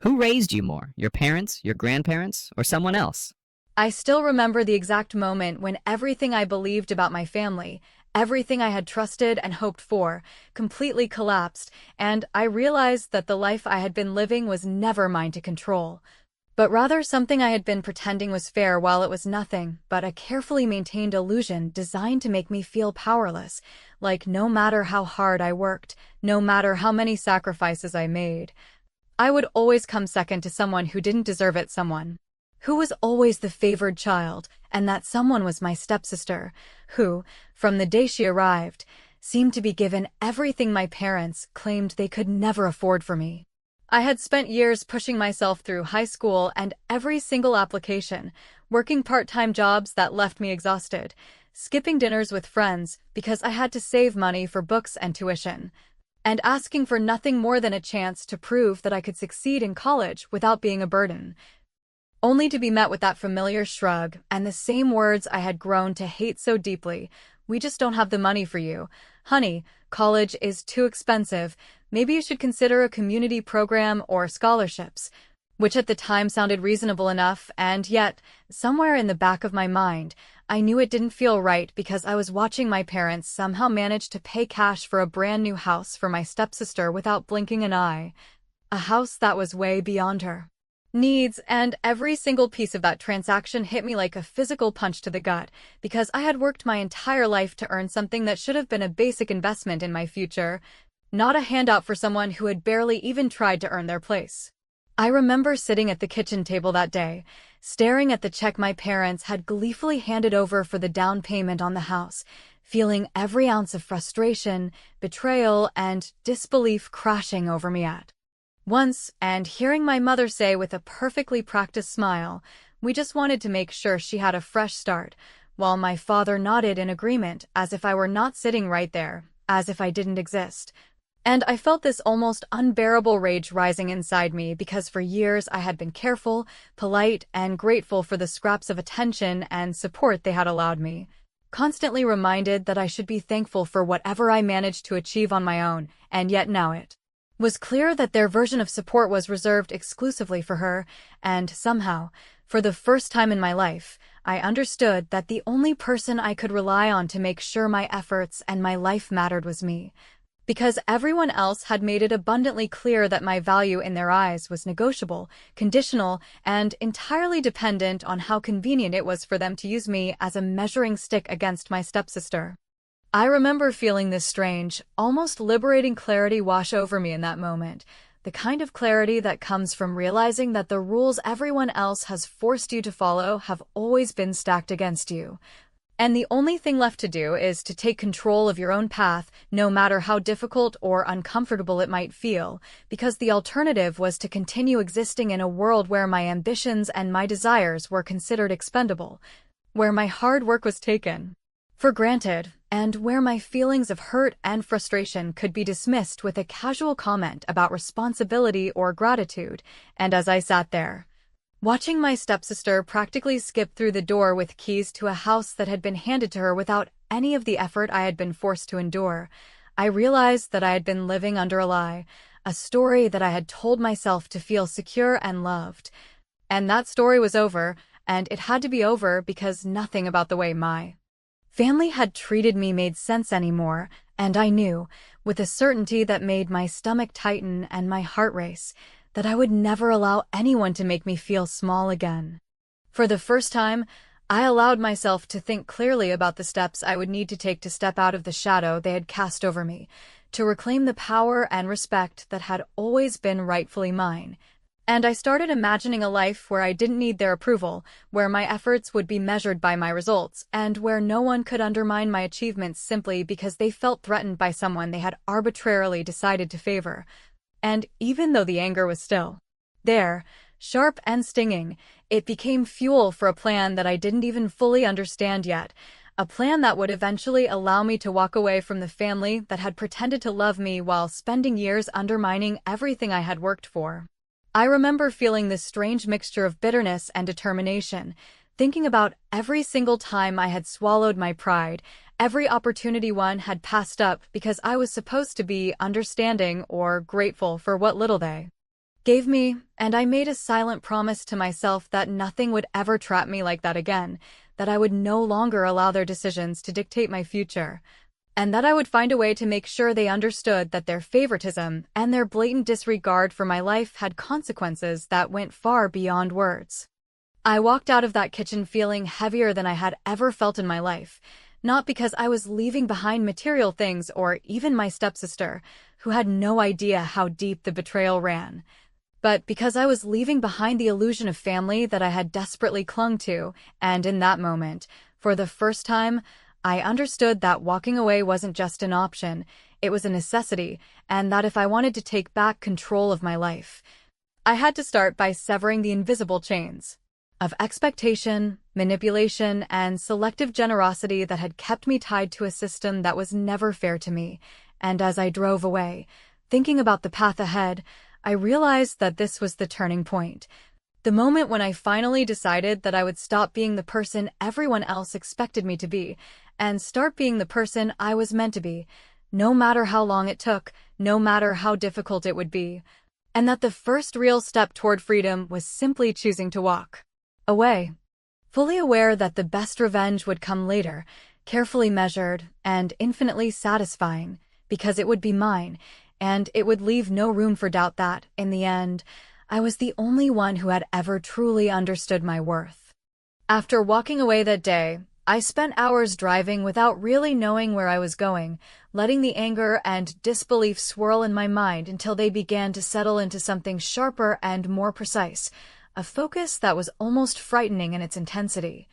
Who raised you more, your parents, your grandparents, or someone else? I still remember the exact moment when everything I believed about my family, everything I had trusted and hoped for, completely collapsed, and I realized that the life I had been living was never mine to control, but rather something I had been pretending was fair while it was nothing but a carefully maintained illusion designed to make me feel powerless, like no matter how hard I worked, no matter how many sacrifices I made, I would always come second to someone who didn't deserve it, someone who was always the favored child, and that someone was my stepsister, who, from the day she arrived, seemed to be given everything my parents claimed they could never afford for me. I had spent years pushing myself through high school and every single application, working part-time jobs that left me exhausted, skipping dinners with friends because I had to save money for books and tuition, and asking for nothing more than a chance to prove that I could succeed in college without being a burden, only to be met with that familiar shrug and the same words I had grown to hate so deeply. "We just don't have the money for you. Honey, college is too expensive. Maybe you should consider a community program or scholarships," which at the time sounded reasonable enough, and yet, somewhere in the back of my mind, I knew it didn't feel right because I was watching my parents somehow manage to pay cash for a brand new house for my stepsister without blinking an eye. A house that was way beyond her needs, and every single piece of that transaction hit me like a physical punch to the gut, because I had worked my entire life to earn something that should have been a basic investment in my future, not a handout for someone who had barely even tried to earn their place. I remember sitting at the kitchen table that day, staring at the check my parents had gleefully handed over for the down payment on the house, feeling every ounce of frustration, betrayal, and disbelief crashing over me at once, and hearing my mother say with a perfectly practiced smile, "We just wanted to make sure she had a fresh start," while my father nodded in agreement as if I were not sitting right there, as if I didn't exist. And I felt this almost unbearable rage rising inside me because for years I had been careful, polite, and grateful for the scraps of attention and support they had allowed me, constantly reminded that I should be thankful for whatever I managed to achieve on my own, and yet now it was clear that their version of support was reserved exclusively for her, and somehow, for the first time in my life, I understood that the only person I could rely on to make sure my efforts and my life mattered was me, because everyone else had made it abundantly clear that my value in their eyes was negotiable, conditional, and entirely dependent on how convenient it was for them to use me as a measuring stick against my stepsister. I remember feeling this strange, almost liberating clarity wash over me in that moment, the kind of clarity that comes from realizing that the rules everyone else has forced you to follow have always been stacked against you, and the only thing left to do is to take control of your own path, no matter how difficult or uncomfortable it might feel, because the alternative was to continue existing in a world where my ambitions and my desires were considered expendable, where my hard work was taken for granted, and where my feelings of hurt and frustration could be dismissed with a casual comment about responsibility or gratitude. And as I sat there, watching my stepsister practically skip through the door with keys to a house that had been handed to her without any of the effort I had been forced to endure, I realized that I had been living under a lie, a story that I had told myself to feel secure and loved. And that story was over, and it had to be over because nothing about the way my family had treated me made sense anymore, and I knew, with a certainty that made my stomach tighten and my heart race, that I would never allow anyone to make me feel small again. For the first time, I allowed myself to think clearly about the steps I would need to take to step out of the shadow they had cast over me, to reclaim the power and respect that had always been rightfully mine. And I started imagining a life where I didn't need their approval, where my efforts would be measured by my results, and where no one could undermine my achievements simply because they felt threatened by someone they had arbitrarily decided to favor. And even though the anger was still there, sharp and stinging, it became fuel for a plan that I didn't even fully understand yet, a plan that would eventually allow me to walk away from the family that had pretended to love me while spending years undermining everything I had worked for. I remember feeling this strange mixture of bitterness and determination, thinking about every single time I had swallowed my pride, every opportunity one had passed up because I was supposed to be understanding or grateful for what little they gave me, and I made a silent promise to myself that nothing would ever trap me like that again, that I would no longer allow their decisions to dictate my future, and that I would find a way to make sure they understood that their favoritism and their blatant disregard for my life had consequences that went far beyond words. I walked out of that kitchen feeling heavier than I had ever felt in my life, not because I was leaving behind material things or even my stepsister, who had no idea how deep the betrayal ran, but because I was leaving behind the illusion of family that I had desperately clung to, and in that moment, for the first time, I understood that walking away wasn't just an option, it was a necessity, and that if I wanted to take back control of my life, I had to start by severing the invisible chains of expectation, manipulation, and selective generosity that had kept me tied to a system that was never fair to me. And as I drove away, thinking about the path ahead, I realized that this was the turning point. The moment when I finally decided that I would stop being the person everyone else expected me to be, and start being the person I was meant to be, no matter how long it took, no matter how difficult it would be. And that the first real step toward freedom was simply choosing to walk away, fully aware that the best revenge would come later, carefully measured and infinitely satisfying, because it would be mine, and it would leave no room for doubt that, in the end, I was the only one who had ever truly understood my worth. After walking away that day, I spent hours driving without really knowing where I was going, letting the anger and disbelief swirl in my mind until they began to settle into something sharper and more precise, a focus that was almost frightening in its intensity.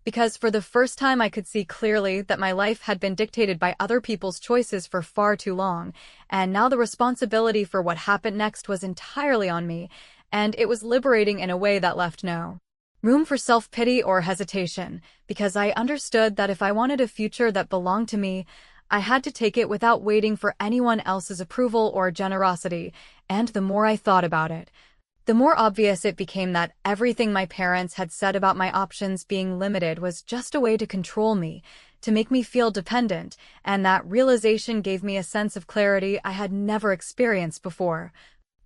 Because for the first time I could see clearly that my life had been dictated by other people's choices for far too long, and now the responsibility for what happened next was entirely on me, and it was liberating in a way that left no room for self-pity or hesitation, because I understood that if I wanted a future that belonged to me, I had to take it without waiting for anyone else's approval or generosity, and the more I thought about it, the more obvious it became that everything my parents had said about my options being limited was just a way to control me, to make me feel dependent, and that realization gave me a sense of clarity I had never experienced before.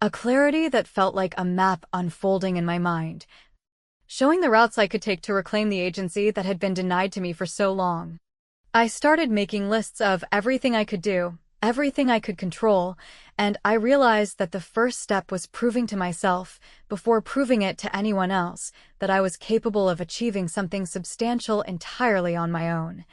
A clarity that felt like a map unfolding in my mind, showing the routes I could take to reclaim the agency that had been denied to me for so long. I started making lists of everything I could do, everything I could control, and I realized that the first step was proving to myself, before proving it to anyone else, that I was capable of achieving something substantial entirely on my own.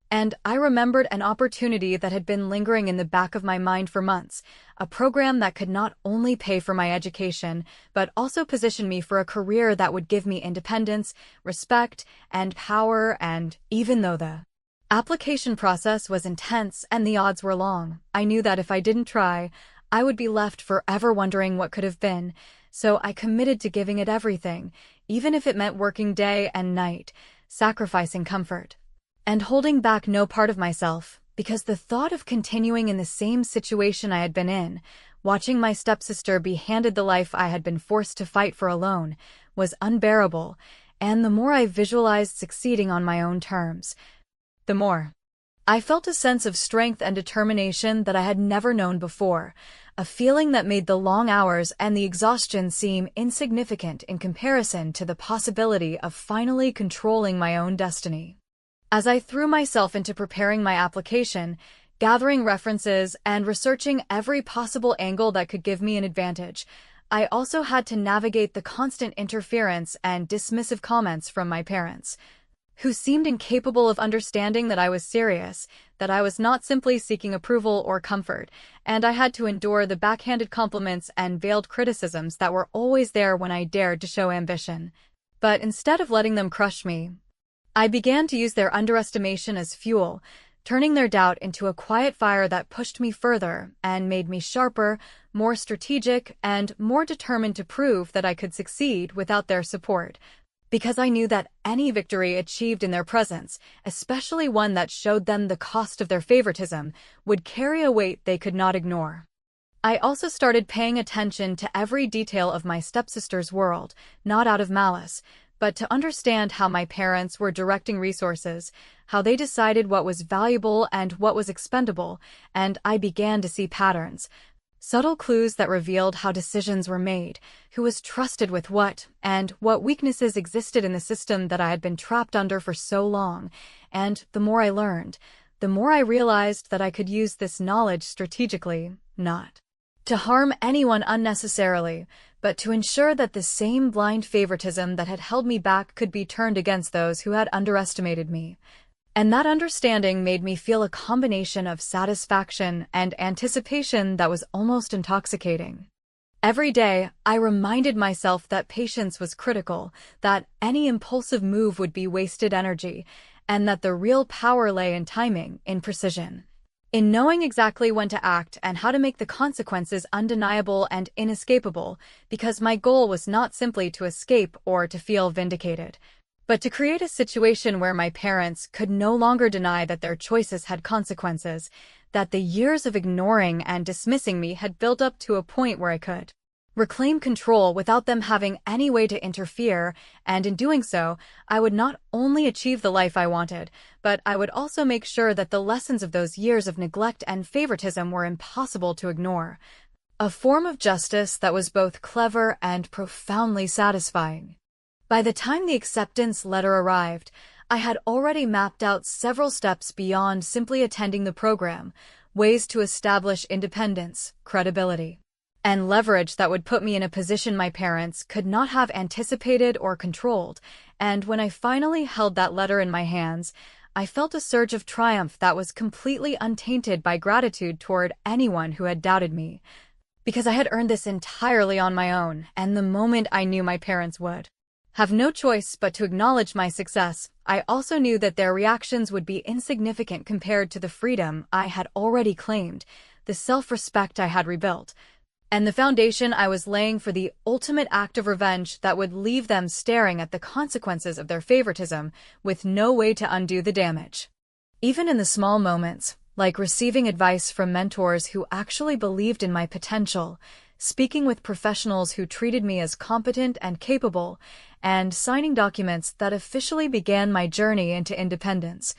And I remembered an opportunity that had been lingering in the back of my mind for months, a program that could not only pay for my education, but also position me for a career that would give me independence, respect, and power. And even though the application process was intense and the odds were long, I knew that if I didn't try, I would be left forever wondering what could have been, so I committed to giving it everything, even if it meant working day and night, sacrificing comfort, and holding back no part of myself, because the thought of continuing in the same situation I had been in, watching my stepsister be handed the life I had been forced to fight for alone, was unbearable, and the more I visualized succeeding on my own terms, the more I felt a sense of strength and determination that I had never known before, a feeling that made the long hours and the exhaustion seem insignificant in comparison to the possibility of finally controlling my own destiny. As I threw myself into preparing my application, gathering references, and researching every possible angle that could give me an advantage, I also had to navigate the constant interference and dismissive comments from my parents, who seemed incapable of understanding that I was serious, that I was not simply seeking approval or comfort, and I had to endure the backhanded compliments and veiled criticisms that were always there when I dared to show ambition. But instead of letting them crush me, I began to use their underestimation as fuel, turning their doubt into a quiet fire that pushed me further and made me sharper, more strategic, and more determined to prove that I could succeed without their support. Because I knew that any victory achieved in their presence, especially one that showed them the cost of their favoritism, would carry a weight they could not ignore. I also started paying attention to every detail of my stepsister's world, not out of malice, but to understand how my parents were directing resources, how they decided what was valuable and what was expendable, and I began to see patterns. Subtle clues that revealed how decisions were made, who was trusted with what, and what weaknesses existed in the system that I had been trapped under for so long. And the more I learned, the more I realized that I could use this knowledge strategically, not to harm anyone unnecessarily, but to ensure that the same blind favoritism that had held me back could be turned against those who had underestimated me. And that understanding made me feel a combination of satisfaction and anticipation that was almost intoxicating. Every day, I reminded myself that patience was critical, that any impulsive move would be wasted energy, and that the real power lay in timing, in precision, in knowing exactly when to act and how to make the consequences undeniable and inescapable, because my goal was not simply to escape or to feel vindicated, but to create a situation where my parents could no longer deny that their choices had consequences, that the years of ignoring and dismissing me had built up to a point where I could reclaim control without them having any way to interfere, and in doing so, I would not only achieve the life I wanted, but I would also make sure that the lessons of those years of neglect and favoritism were impossible to ignore. A form of justice that was both clever and profoundly satisfying. By the time the acceptance letter arrived, I had already mapped out several steps beyond simply attending the program, ways to establish independence, credibility, and leverage that would put me in a position my parents could not have anticipated or controlled. And when I finally held that letter in my hands, I felt a surge of triumph that was completely untainted by gratitude toward anyone who had doubted me, because I had earned this entirely on my own, and the moment I knew my parents would have no choice but to acknowledge my success, I also knew that their reactions would be insignificant compared to the freedom I had already claimed, the self-respect I had rebuilt, and the foundation I was laying for the ultimate act of revenge that would leave them staring at the consequences of their favoritism with no way to undo the damage. Even in the small moments, like receiving advice from mentors who actually believed in my potential, speaking with professionals who treated me as competent and capable, and signing documents that officially began my journey into independence,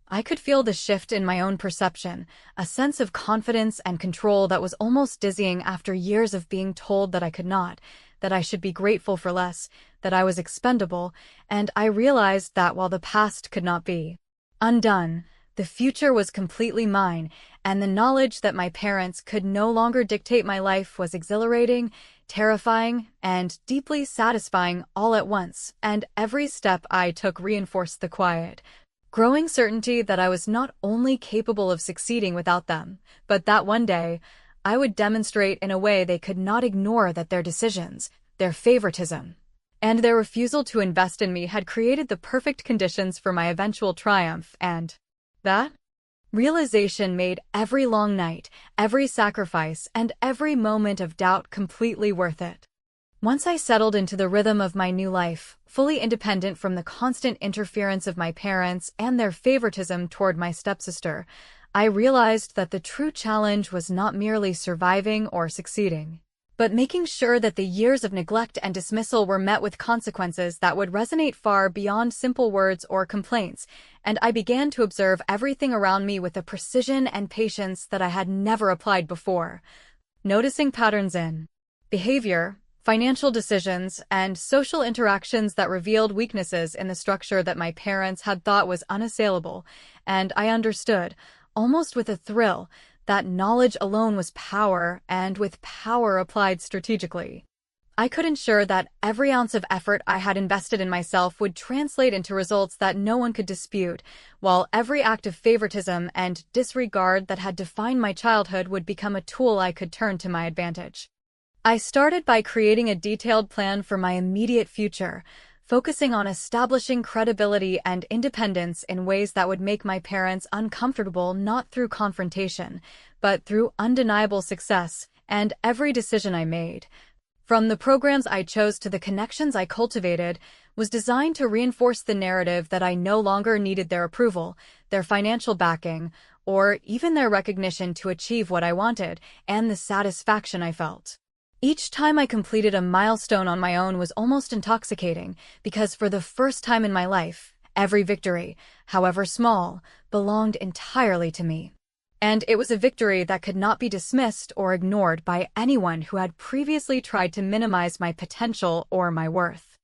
I could feel the shift in my own perception, a sense of confidence and control that was almost dizzying after years of being told that I could not, that I should be grateful for less, that I was expendable, and I realized that while the past could not be undone, the future was completely mine, and the knowledge that my parents could no longer dictate my life was exhilarating, terrifying, and deeply satisfying all at once, and every step I took reinforced the quiet, growing certainty that I was not only capable of succeeding without them, but that one day I would demonstrate in a way they could not ignore that their decisions, their favoritism, and their refusal to invest in me had created the perfect conditions for my eventual triumph, and that realization made every long night, every sacrifice, and every moment of doubt completely worth it. Once I settled into the rhythm of my new life, fully independent from the constant interference of my parents and their favoritism toward my stepsister, I realized that the true challenge was not merely surviving or succeeding, but making sure that the years of neglect and dismissal were met with consequences that would resonate far beyond simple words or complaints, and I began to observe everything around me with a precision and patience that I had never applied before, noticing patterns in behavior, financial decisions, and social interactions that revealed weaknesses in the structure that my parents had thought was unassailable, and I understood, almost with a thrill, that knowledge alone was power, and with power applied strategically, I could ensure that every ounce of effort I had invested in myself would translate into results that no one could dispute, while every act of favoritism and disregard that had defined my childhood would become a tool I could turn to my advantage. I started by creating a detailed plan for my immediate future, focusing on establishing credibility and independence in ways that would make my parents uncomfortable not through confrontation, but through undeniable success, and every decision I made, from the programs I chose to the connections I cultivated, was designed to reinforce the narrative that I no longer needed their approval, their financial backing, or even their recognition to achieve what I wanted, and the satisfaction I felt. Each time I completed a milestone on my own was almost intoxicating, because for the first time in my life, every victory, however small, belonged entirely to me. And it was a victory that could not be dismissed or ignored by anyone who had previously tried to minimize my potential or my worth.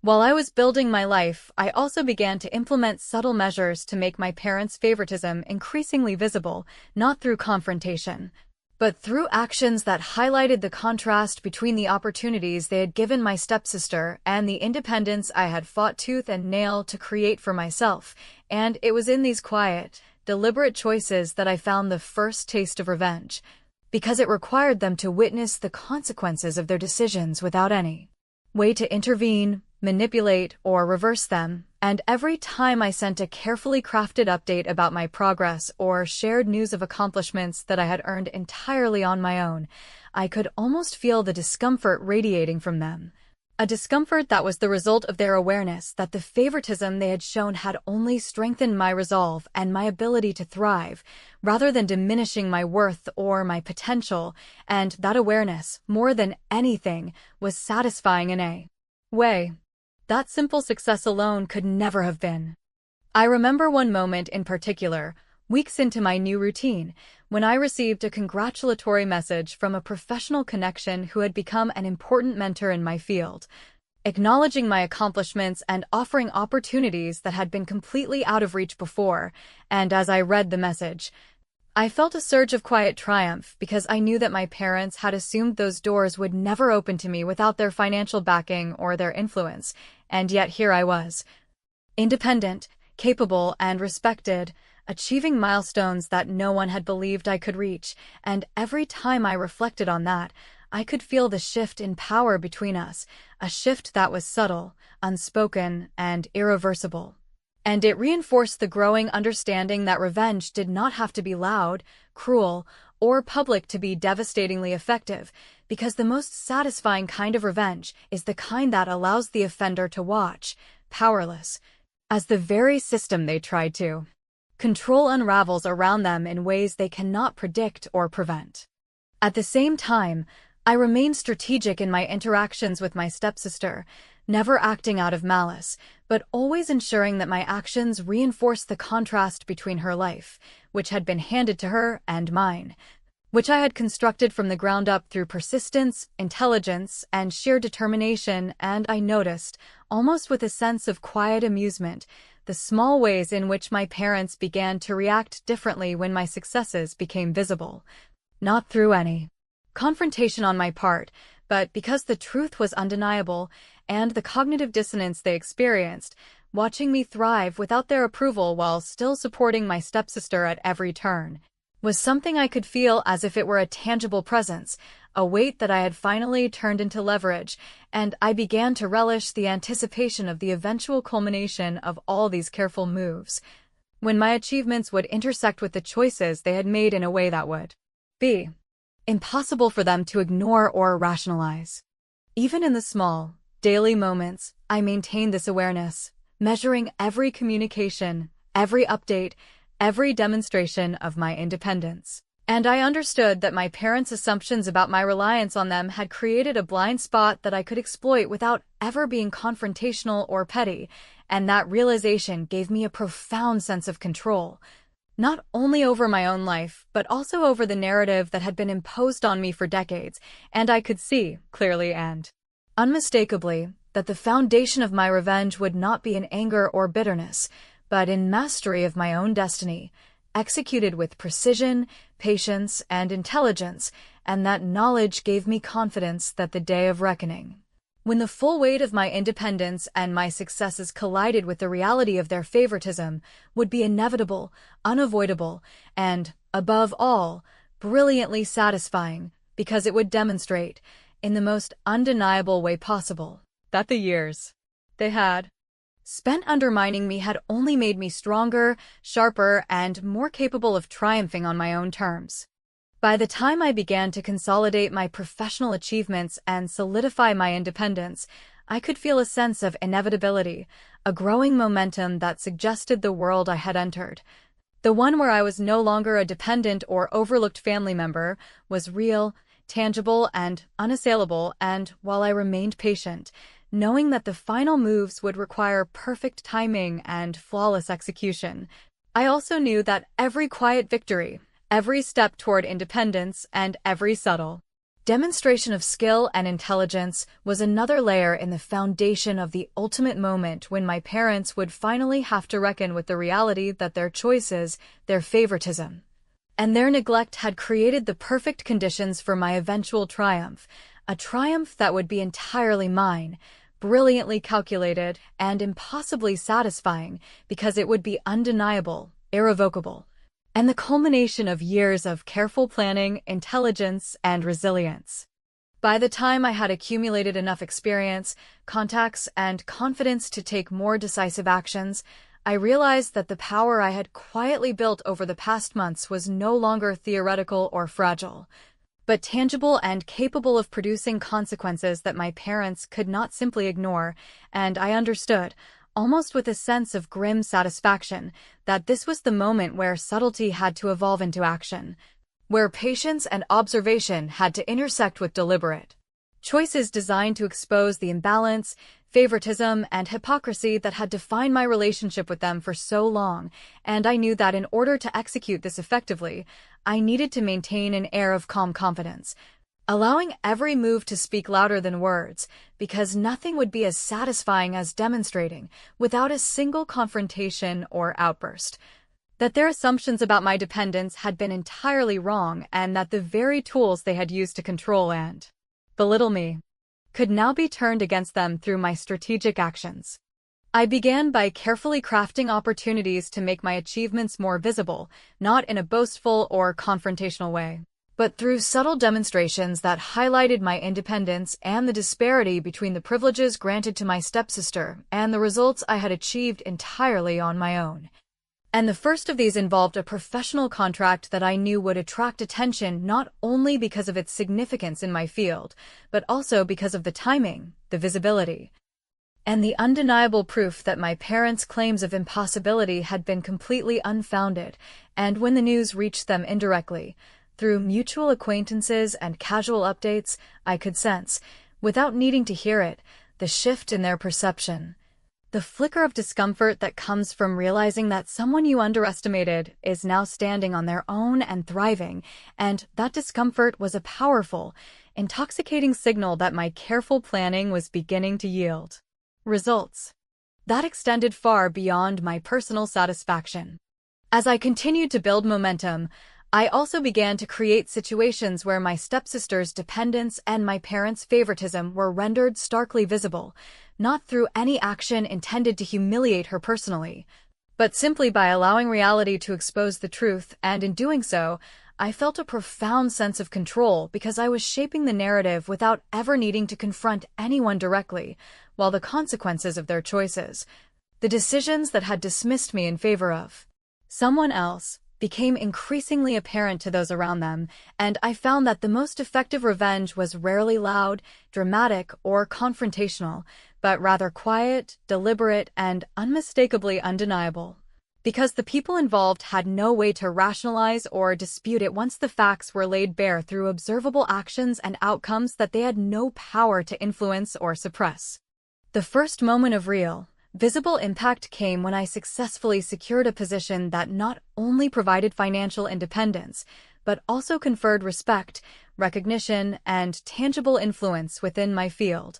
While I was building my life, I also began to implement subtle measures to make my parents' favoritism increasingly visible, not through confrontation, but through actions that highlighted the contrast between the opportunities they had given my stepsister and the independence I had fought tooth and nail to create for myself. And it was in these quiet, deliberate choices that I found the first taste of revenge, because it required them to witness the consequences of their decisions without any way to intervene, manipulate, or reverse them. And every time I sent a carefully crafted update about my progress or shared news of accomplishments that I had earned entirely on my own, I could almost feel the discomfort radiating from them. A discomfort that was the result of their awareness that the favoritism they had shown had only strengthened my resolve and my ability to thrive, rather than diminishing my worth or my potential, and that awareness, more than anything, was satisfying in a way that simple success alone could never have been. I remember one moment in particular, weeks into my new routine, when I received a congratulatory message from a professional connection who had become an important mentor in my field, acknowledging my accomplishments and offering opportunities that had been completely out of reach before. And as I read the message, I felt a surge of quiet triumph because I knew that my parents had assumed those doors would never open to me without their financial backing or their influence, and yet here I was, independent, capable, and respected, achieving milestones that no one had believed I could reach. And every time I reflected on that, I could feel the shift in power between us, a shift that was subtle, unspoken, and irreversible. And it reinforced the growing understanding that revenge did not have to be loud, cruel, or public to be devastatingly effective, because the most satisfying kind of revenge is the kind that allows the offender to watch, powerless, as the very system they tried to control unravels around them in ways they cannot predict or prevent. At the same time, I remained strategic in my interactions with my stepsister, never acting out of malice, but always ensuring that my actions reinforced the contrast between her life, which had been handed to her, and mine, which I had constructed from the ground up through persistence, intelligence, and sheer determination. And I noticed, almost with a sense of quiet amusement, the small ways in which my parents began to react differently when my successes became visible, not through any confrontation on my part, but because the truth was undeniable, and the cognitive dissonance they experienced, watching me thrive without their approval while still supporting my stepsister at every turn, was something I could feel as if it were a tangible presence, a weight that I had finally turned into leverage, and I began to relish the anticipation of the eventual culmination of all these careful moves, when my achievements would intersect with the choices they had made in a way that would be impossible for them to ignore or rationalize. Even in the small, daily moments, I maintained this awareness, measuring every communication, every update, every demonstration of my independence. And I understood that my parents' assumptions about my reliance on them had created a blind spot that I could exploit without ever being confrontational or petty, and that realization gave me a profound sense of control, not only over my own life, but also over the narrative that had been imposed on me for decades. And I could see, clearly and unmistakably, that the foundation of my revenge would not be in anger or bitterness, but in mastery of my own destiny, executed with precision, patience, and intelligence. And that knowledge gave me confidence that the day of reckoning, when the full weight of my independence and my successes collided with the reality of their favoritism, would be inevitable, unavoidable, and, above all, brilliantly satisfying, because it would demonstrate, in the most undeniable way possible, that the years they had spent undermining me had only made me stronger, sharper, and more capable of triumphing on my own terms. By the time I began to consolidate my professional achievements and solidify my independence, I could feel a sense of inevitability, a growing momentum that suggested the world I had entered, the one where I was no longer a dependent or overlooked family member, was real, tangible, and unassailable. And while I remained patient, knowing that the final moves would require perfect timing and flawless execution, I also knew that every quiet victory, every step toward independence and every subtle demonstration of skill and intelligence was another layer in the foundation of the ultimate moment when my parents would finally have to reckon with the reality that their choices, their favoritism, and their neglect had created the perfect conditions for my eventual triumph, a triumph that would be entirely mine, brilliantly calculated, and impossibly satisfying because it would be undeniable, irrevocable, and the culmination of years of careful planning, intelligence, and resilience. By the time I had accumulated enough experience, contacts, and confidence to take more decisive actions, I realized that the power I had quietly built over the past months was no longer theoretical or fragile, but tangible and capable of producing consequences that my parents could not simply ignore, and I understood, almost with a sense of grim satisfaction, that this was the moment where subtlety had to evolve into action, where patience and observation had to intersect with deliberate choices designed to expose the imbalance, favoritism, and hypocrisy that had defined my relationship with them for so long, and I knew that in order to execute this effectively, I needed to maintain an air of calm confidence, allowing every move to speak louder than words, because nothing would be as satisfying as demonstrating, without a single confrontation or outburst, that their assumptions about my dependence had been entirely wrong and that the very tools they had used to control and belittle me could now be turned against them through my strategic actions. I began by carefully crafting opportunities to make my achievements more visible, not in a boastful or confrontational way, but through subtle demonstrations that highlighted my independence and the disparity between the privileges granted to my stepsister and the results I had achieved entirely on my own. And the first of these involved a professional contract that I knew would attract attention not only because of its significance in my field, but also because of the timing, the visibility, and the undeniable proof that my parents' claims of impossibility had been completely unfounded, and when the news reached them indirectly, through mutual acquaintances and casual updates, I could sense, without needing to hear it, the shift in their perception. The flicker of discomfort that comes from realizing that someone you underestimated is now standing on their own and thriving, and that discomfort was a powerful, intoxicating signal that my careful planning was beginning to yield results that extended far beyond my personal satisfaction. As I continued to build momentum, I also began to create situations where my stepsister's dependence and my parents' favoritism were rendered starkly visible, not through any action intended to humiliate her personally, but simply by allowing reality to expose the truth, and in doing so, I felt a profound sense of control because I was shaping the narrative without ever needing to confront anyone directly, while the consequences of their choices, the decisions that had dismissed me in favor of someone else, became increasingly apparent to those around them, and I found that the most effective revenge was rarely loud, dramatic, or confrontational, but rather quiet, deliberate, and unmistakably undeniable. Because the people involved had no way to rationalize or dispute it once the facts were laid bare through observable actions and outcomes that they had no power to influence or suppress. The first moment of real, visible impact came when I successfully secured a position that not only provided financial independence, but also conferred respect, recognition, and tangible influence within my field.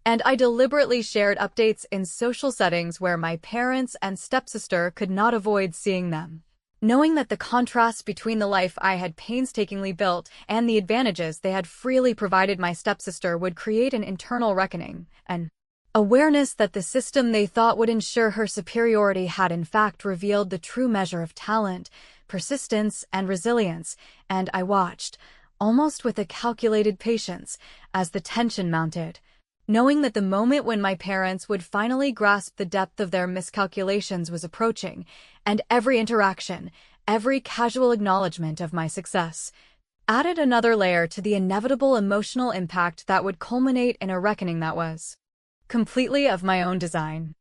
And I deliberately shared updates in social settings where my parents and stepsister could not avoid seeing them, knowing that the contrast between the life I had painstakingly built and the advantages they had freely provided my stepsister would create an internal reckoning, an awareness that the system they thought would ensure her superiority had in fact revealed the true measure of talent, persistence, and resilience, and I watched, almost with a calculated patience, as the tension mounted, knowing that the moment when my parents would finally grasp the depth of their miscalculations was approaching, and every interaction, every casual acknowledgement of my success, added another layer to the inevitable emotional impact that would culminate in a reckoning that was completely of my own design.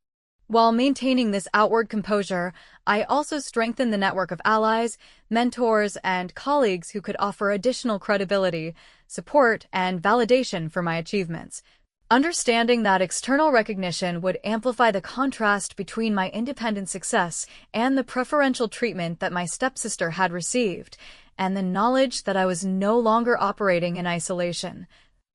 While maintaining this outward composure, I also strengthened the network of allies, mentors, and colleagues who could offer additional credibility, support, and validation for my achievements. Understanding that external recognition would amplify the contrast between my independent success and the preferential treatment that my stepsister had received, and the knowledge that I was no longer operating in isolation,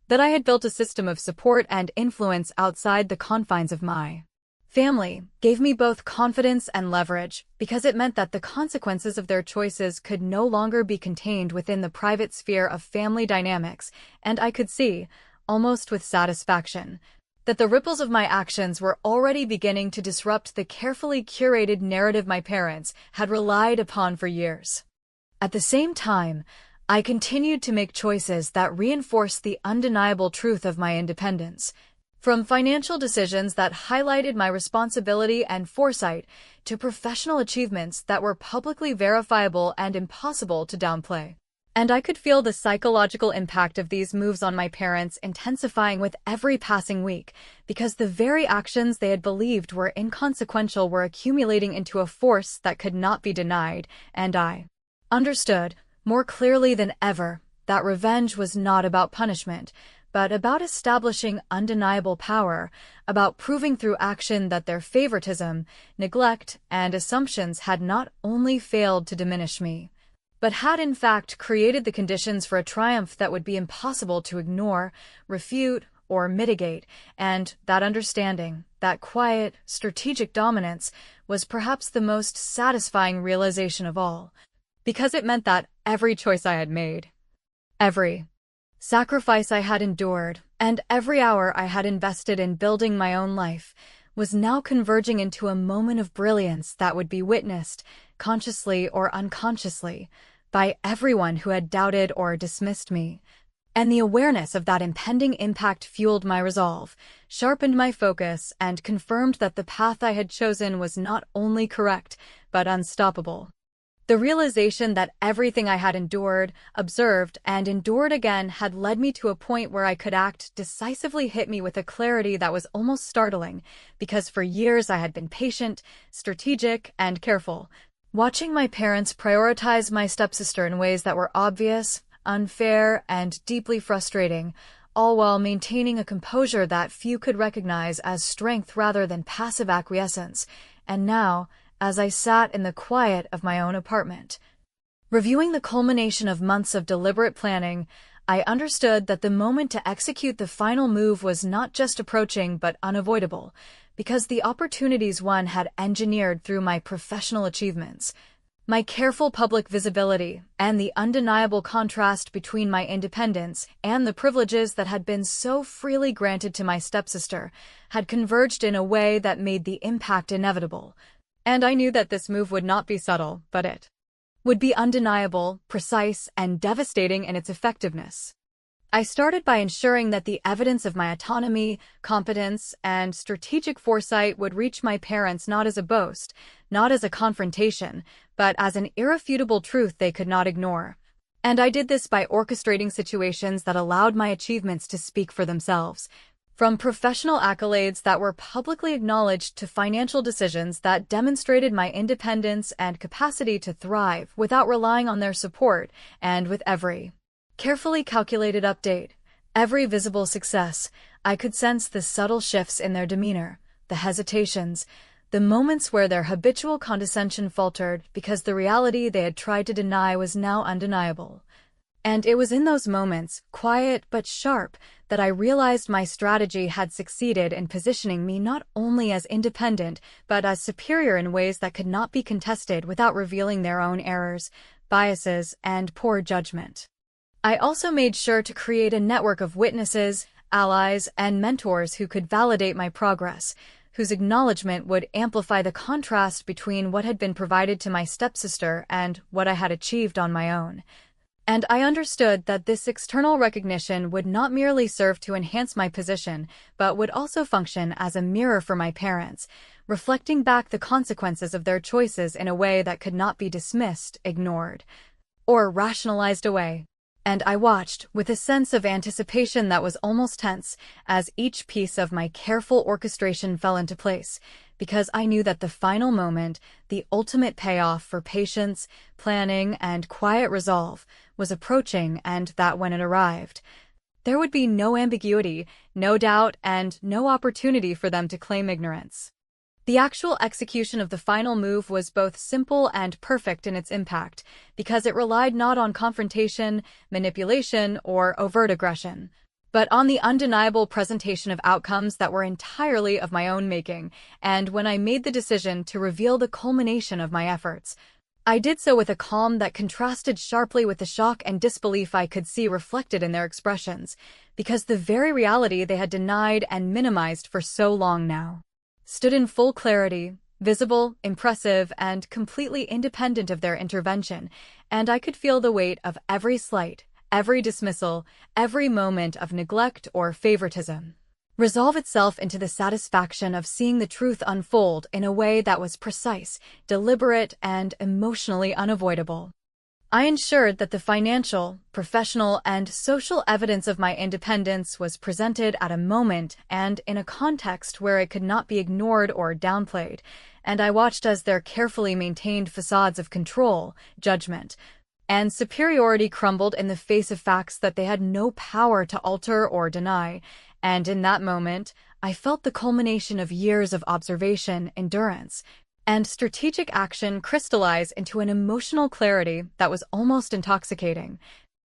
that I had built a system of support and influence outside the confines of my family, gave me both confidence and leverage, because it meant that the consequences of their choices could no longer be contained within the private sphere of family dynamics, and I could see, almost with satisfaction, that the ripples of my actions were already beginning to disrupt the carefully curated narrative my parents had relied upon for years. At the same time, I continued to make choices that reinforced the undeniable truth of my independence. From financial decisions that highlighted my responsibility and foresight to professional achievements that were publicly verifiable and impossible to downplay. And I could feel the psychological impact of these moves on my parents intensifying with every passing week, because the very actions they had believed were inconsequential were accumulating into a force that could not be denied, and I understood, more clearly than ever, that revenge was not about punishment, but about establishing undeniable power, about proving through action that their favoritism, neglect, and assumptions had not only failed to diminish me, but had in fact created the conditions for a triumph that would be impossible to ignore, refute, or mitigate, and that understanding, that quiet, strategic dominance, was perhaps the most satisfying realization of all, because it meant that every choice I had made, every sacrifice I had endured, and every hour I had invested in building my own life, was now converging into a moment of brilliance that would be witnessed, consciously or unconsciously, by everyone who had doubted or dismissed me. And the awareness of that impending impact fueled my resolve, sharpened my focus, and confirmed that the path I had chosen was not only correct, but unstoppable. The realization that everything I had endured, observed, and endured again had led me to a point where I could act decisively hit me with a clarity that was almost startling, because for years I had been patient, strategic, and careful, watching my parents prioritize my stepsister in ways that were obvious, unfair, and deeply frustrating, all while maintaining a composure that few could recognize as strength rather than passive acquiescence. And now, as I sat in the quiet of my own apartment, reviewing the culmination of months of deliberate planning, I understood that the moment to execute the final move was not just approaching but unavoidable, because the opportunities one had engineered through my professional achievements, my careful public visibility, and the undeniable contrast between my independence and the privileges that had been so freely granted to my stepsister, had converged in a way that made the impact inevitable. And I knew that this move would not be subtle, but it would be undeniable, precise, and devastating in its effectiveness. I started by ensuring that the evidence of my autonomy, competence, and strategic foresight would reach my parents not as a boast, not as a confrontation, but as an irrefutable truth they could not ignore. And I did this by orchestrating situations that allowed my achievements to speak for themselves, from professional accolades that were publicly acknowledged to financial decisions that demonstrated my independence and capacity to thrive without relying on their support, and with every carefully calculated update, every visible success, I could sense the subtle shifts in their demeanor, the hesitations, the moments where their habitual condescension faltered because the reality they had tried to deny was now undeniable. And it was in those moments, quiet but sharp, that I realized my strategy had succeeded in positioning me not only as independent, but as superior in ways that could not be contested without revealing their own errors, biases, and poor judgment. I also made sure to create a network of witnesses, allies, and mentors who could validate my progress, whose acknowledgement would amplify the contrast between what had been provided to my stepsister and what I had achieved on my own. And I understood that this external recognition would not merely serve to enhance my position, but would also function as a mirror for my parents, reflecting back the consequences of their choices in a way that could not be dismissed, ignored, or rationalized away. And I watched, with a sense of anticipation that was almost tense, as each piece of my careful orchestration fell into place, because I knew that the final moment, the ultimate payoff for patience, planning, and quiet resolve, was approaching, and that when it arrived, there would be no ambiguity, no doubt, and no opportunity for them to claim ignorance. The actual execution of the final move was both simple and perfect in its impact, because it relied not on confrontation, manipulation, or overt aggression, but on the undeniable presentation of outcomes that were entirely of my own making. And when I made the decision to reveal the culmination of my efforts, I did so with a calm that contrasted sharply with the shock and disbelief I could see reflected in their expressions, because the very reality they had denied and minimized for so long now stood in full clarity, visible, impressive, and completely independent of their intervention, and I could feel the weight of every slight, every dismissal, every moment of neglect or favoritism resolve itself into the satisfaction of seeing the truth unfold in a way that was precise, deliberate, and emotionally unavoidable. I ensured that the financial, professional, and social evidence of my independence was presented at a moment and in a context where it could not be ignored or downplayed, and I watched as their carefully maintained facades of control, judgment, and superiority crumbled in the face of facts that they had no power to alter or deny. And in that moment, I felt the culmination of years of observation, endurance, and strategic action crystallize into an emotional clarity that was almost intoxicating,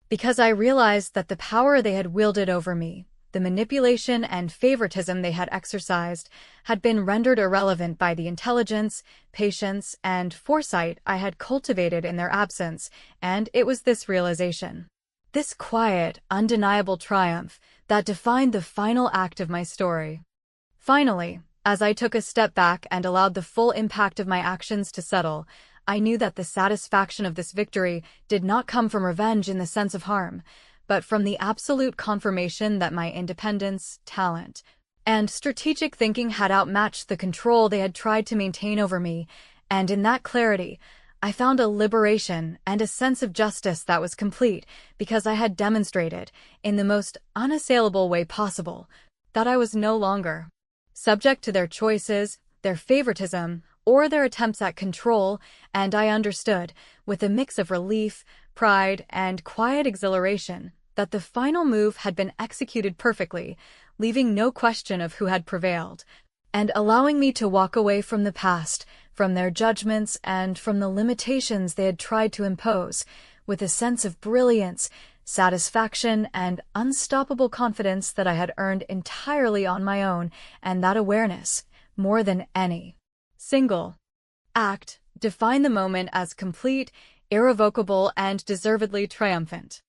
because I realized that the power they had wielded over me, the manipulation and favoritism they had exercised, had been rendered irrelevant by the intelligence, patience, and foresight I had cultivated in their absence. And it was this realization, this quiet, undeniable triumph, that defined the final act of my story. Finally, as I took a step back and allowed the full impact of my actions to settle, I knew that the satisfaction of this victory did not come from revenge in the sense of harm, but from the absolute confirmation that my independence, talent, and strategic thinking had outmatched the control they had tried to maintain over me, and in that clarity, I found a liberation and a sense of justice that was complete, because I had demonstrated, in the most unassailable way possible, that I was no longer subject to their choices, their favoritism, or their attempts at control, and I understood, with a mix of relief, pride, and quiet exhilaration, that the final move had been executed perfectly, leaving no question of who had prevailed, and allowing me to walk away from the past, from their judgments, and from the limitations they had tried to impose, with a sense of brilliance, satisfaction, and unstoppable confidence that I had earned entirely on my own, and that awareness, more than any single act, defined the moment as complete, irrevocable, and deservedly triumphant.